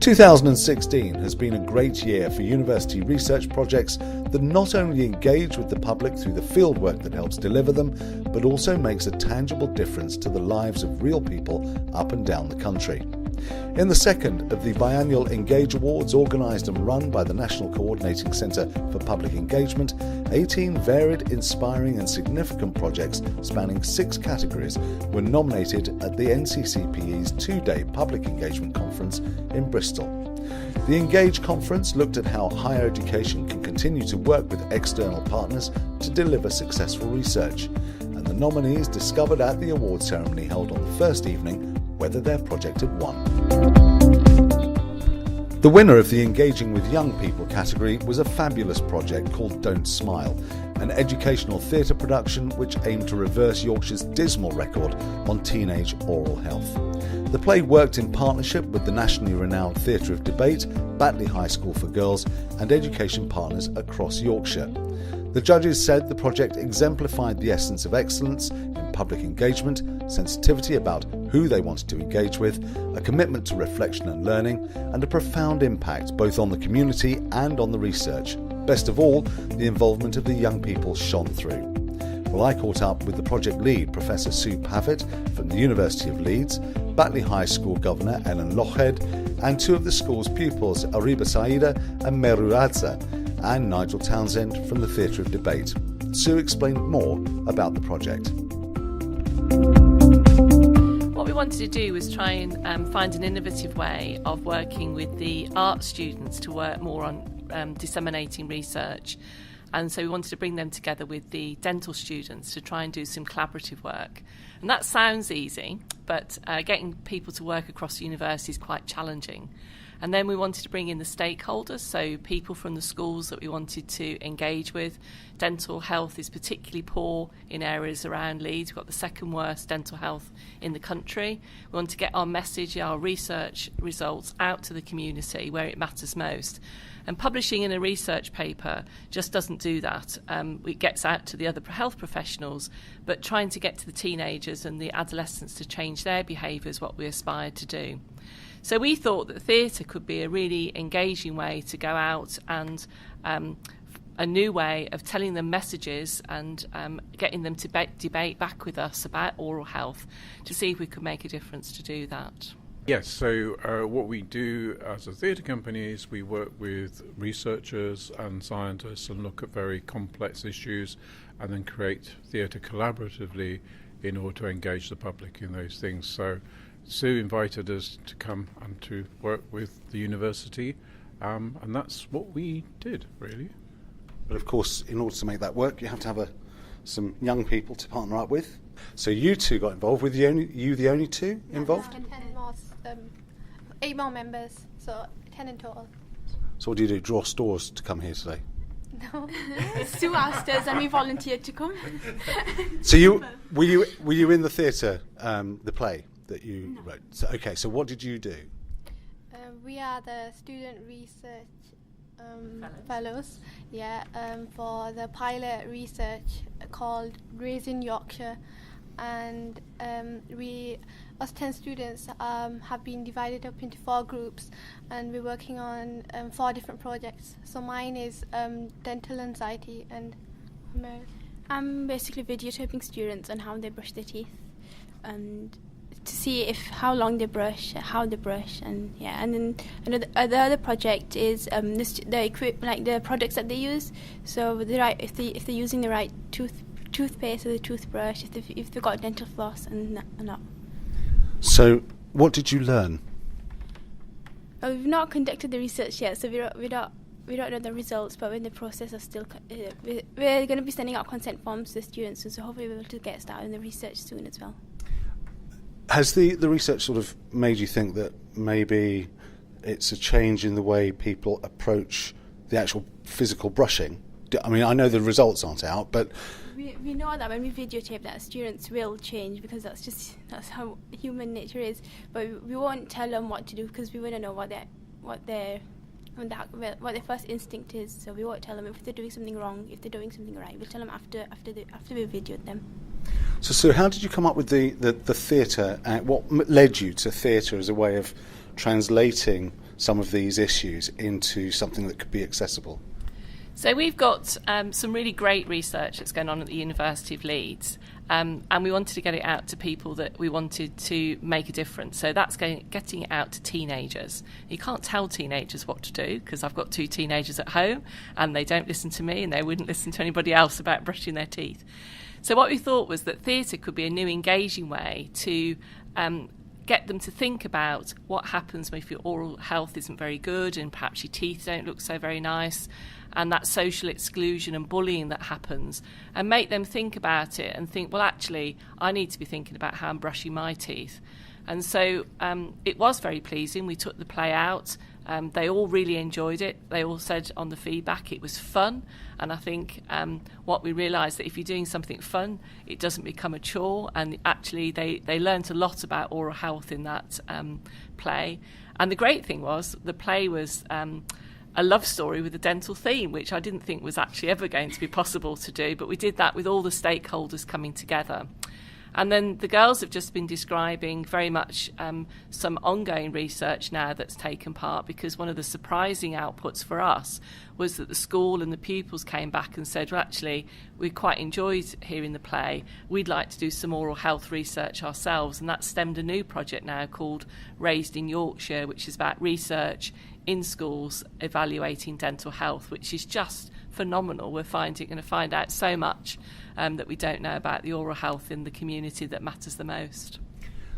2016 has been a great year for university research projects that not only engage with the public through the fieldwork that helps deliver them, but also makes a tangible difference to the lives of real people up and down the country. In the second of the biannual Engage Awards, organised and run by the National Coordinating Centre for Public Engagement, 18 varied, inspiring and significant projects spanning 6 categories were nominated at the NCCPE's 2-day Public Engagement Conference in Bristol. The Engage Conference looked at how higher education can continue to work with external partners to deliver successful research, and the nominees discovered at the award ceremony held on the first evening whether their project had won. The winner of the Engaging with Young People category was a fabulous project called Don't Smile, an educational theatre production which aimed to reverse Yorkshire's dismal record on teenage oral health. The play worked in partnership with the nationally renowned Theatre of Debate, Batley High School for Girls and education partners across Yorkshire. The judges said the project exemplified the essence of excellence in public engagement, sensitivity about who they wanted to engage with, a commitment to reflection and learning, and a profound impact both on the community and on the research. Best of all, the involvement of the young people shone through. Well, I caught up with the project lead, Professor Sue Pavitt from the University of Leeds, Batley High School Governor Ellen Lochhead, and 2 of the school's pupils, Ariba Syeda and Humairaah, and Nigel Townsend from the Theatre of Debate. Sue explained more about the project. What we wanted to do was try and find an innovative way of working with the art students to work more on disseminating research. And so we wanted to bring them together with the dental students to try and do some collaborative work. And that sounds easy, but getting people to work across the university is quite challenging. And then we wanted to bring in the stakeholders, so people from the schools that we wanted to engage with. Dental health is particularly poor in areas around Leeds. We've got the second worst dental health in the country. We want to get our message, our research results out to the community where it matters most. And publishing in a research paper just doesn't do that. It gets out to the other health professionals, but trying to get to the teenagers and the adolescents to change their behaviour is what we aspired to do. So we thought that theatre could be a really engaging way to go out and a new way of telling them messages and getting them to debate back with us about oral health to see if we could make a difference to do that. Yes, so what we do as a theatre company is we work with researchers and scientists and look at very complex issues and then create theatre collaboratively in order to engage the public in those things. So Sue invited us to come and to work with the university, and that's what we did, really. But of course, in order to make that work, you have to have some young people to partner up with. So you 2 got involved. Were the only 2 involved? And 10 more, 8 more members, so 10 in total. So what do? Draw straws to come here today? No. Sue asked us and we volunteered to come. So were you in the theatre, the play that you wrote? So, okay, so what did you do? We are the student research fellows, for the pilot research called Raising Yorkshire, and us 10 students have been divided up into 4 groups, and we're working on 4 different projects. So mine is dental anxiety, and I'm basically videotaping students on how they brush their teeth and to see how long they brush, how they brush, and then the other project is the products that they use. So if they're using the right toothpaste or the toothbrush, if they've got dental floss and not. So what did you learn? We've not conducted the research yet, so we don't know the results, but we're in the process of still. We're going to be sending out consent forms to the students, so hopefully we'll be able to get started in the research soon as well. Has the research sort of made you think that maybe it's a change in the way people approach the actual physical brushing? I mean, I know the results aren't out, but we know that when we videotape that students will change, because that's how human nature is. But we won't tell them what to do because we want to know what their first instinct is. So we won't tell them if they're doing something wrong, if they're doing something right. We'll tell them after we videoed them. So how did you come up with the theatre? What led you to theatre as a way of translating some of these issues into something that could be accessible? So we've got some really great research that's going on at the University of Leeds, and we wanted to get it out to people that we wanted to make a difference. So that's getting it out to teenagers. You can't tell teenagers what to do, because I've got 2 teenagers at home and they don't listen to me and they wouldn't listen to anybody else about brushing their teeth. So what we thought was that theatre could be a new engaging way to get them to think about what happens if your oral health isn't very good and perhaps your teeth don't look so very nice, and that social exclusion and bullying that happens, and make them think about it and think, well, actually, I need to be thinking about how I'm brushing my teeth. And so it was very pleasing. We took the play out. They all really enjoyed it. They all said on the feedback it was fun. And I think what we realised that if you're doing something fun, it doesn't become a chore. And actually they learnt a lot about oral health in that play. And the great thing was the play was a love story with a dental theme, which I didn't think was actually ever going to be possible to do. But we did that with all the stakeholders coming together. And then the girls have just been describing very much some ongoing research now that's taken part, because one of the surprising outputs for us was that the school and the pupils came back and said, well, actually, we quite enjoyed hearing the play. We'd like to do some oral health research ourselves. And that stemmed a new project now called Raised in Yorkshire, which is about research in schools evaluating dental health, which is just phenomenal. We're going to find out so much that we don't know about the oral health in the community that matters the most.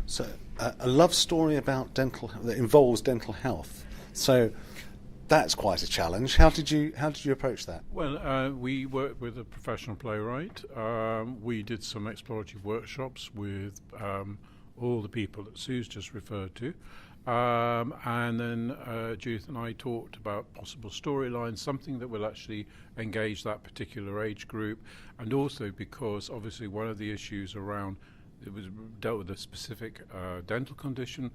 So a love story about dental that involves dental health. So that's quite a challenge. How did you approach that? Well, we worked with a professional playwright. We did some exploratory workshops with all the people that Sue's just referred to. And then Judith and I talked about possible storylines, something that will actually engage that particular age group, and also because obviously one of the issues around it was dealt with a specific dental condition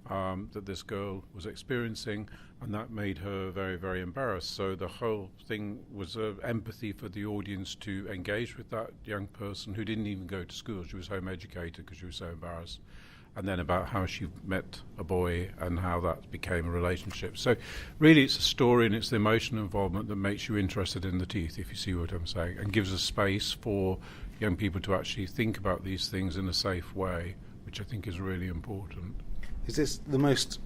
that this girl was experiencing, and that made her very, very embarrassed. So the whole thing was empathy for the audience to engage with that young person who didn't even go to school. She was home educated because she was so embarrassed. And then about how she met a boy and how that became a relationship. So really it's a story, and it's the emotional involvement that makes you interested in the teeth, if you see what I'm saying, and gives a space for young people to actually think about these things in a safe way, which I think is really important. Is this the most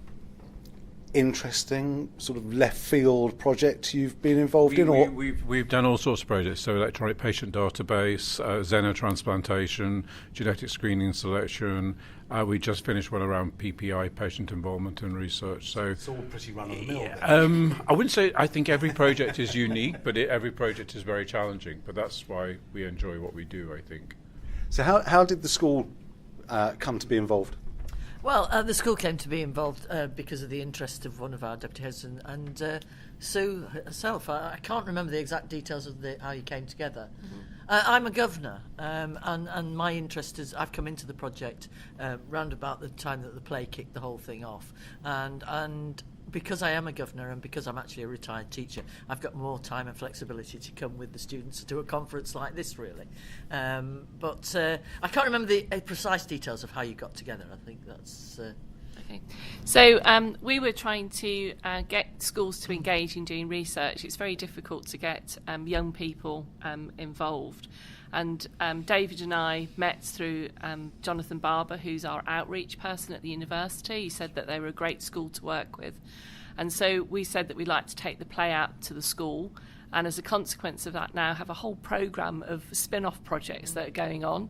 interesting sort of left field project you've been involved in? Or We've done all sorts of projects, so electronic patient database, xenotransplantation, genetic screening and selection. We just finished one around PPI, patient involvement in research. So it's all pretty run of the mill. I wouldn't say. I think every project is unique, but every project is very challenging. But that's why we enjoy what we do, I think. So how did the school come to be involved? Well, the school came to be involved because of the interest of one of our deputy heads and Sue herself. I can't remember the exact details of how you came together. Mm-hmm. I'm a governor, and my interest is I've come into the project round about the time that the play kicked the whole thing off, and because I am a governor and because I'm actually a retired teacher, I've got more time and flexibility to come with the students to a conference like this, really. But I can't remember the precise details of how you got together. I think that's... Okay. So we were trying to get schools to engage in doing research. It's very difficult to get young people involved. And David and I met through Jonathan Barber, who's our outreach person at the university. He said that they were a great school to work with. And so we said that we'd like to take the play out to the school, and as a consequence of that now have a whole programme of spin-off projects that are going on.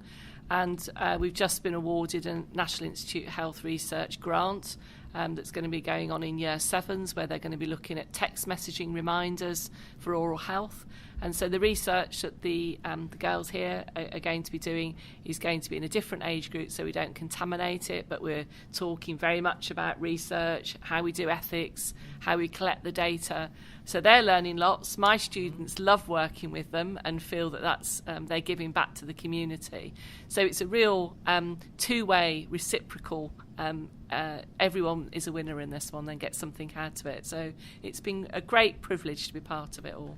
And we've just been awarded a National Institute of Health Research grant that's going to be going on in Year 7s, where they're going to be looking at text messaging reminders for oral health. And so the research that the girls here are going to be doing is going to be in a different age group, so we don't contaminate it, but we're talking very much about research, how we do ethics, how we collect the data. So they're learning lots. My students love working with them and feel that that's they're giving back to the community. So it's a real two-way reciprocal. Everyone is a winner in this one, then gets something out of it. So it's been a great privilege to be part of it all.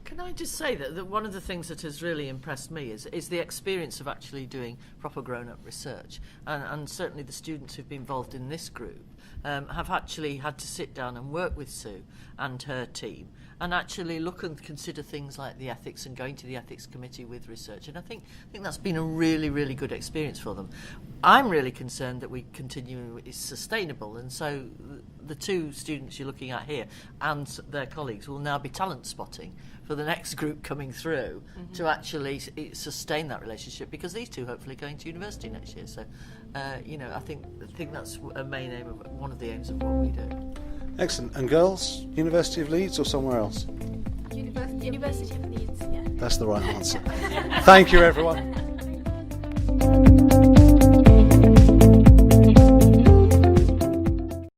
Can I just say that one of the things that has really impressed me is the experience of actually doing proper grown-up research, and certainly the students who've been involved in this group have actually had to sit down and work with Sue and her team and actually look and consider things like the ethics and going to the ethics committee with research. And I think that's been a really, really good experience for them. I'm really concerned that we continue is sustainable, and so the two students you're looking at here and their colleagues will now be talent spotting for the next group coming through to actually sustain that relationship, because these two hopefully are going to university next year. So, I think that's a main aim of one of the aims of what we do. Excellent. And girls, University of Leeds or somewhere else? University of Leeds, yeah. That's the right answer. Thank you, everyone.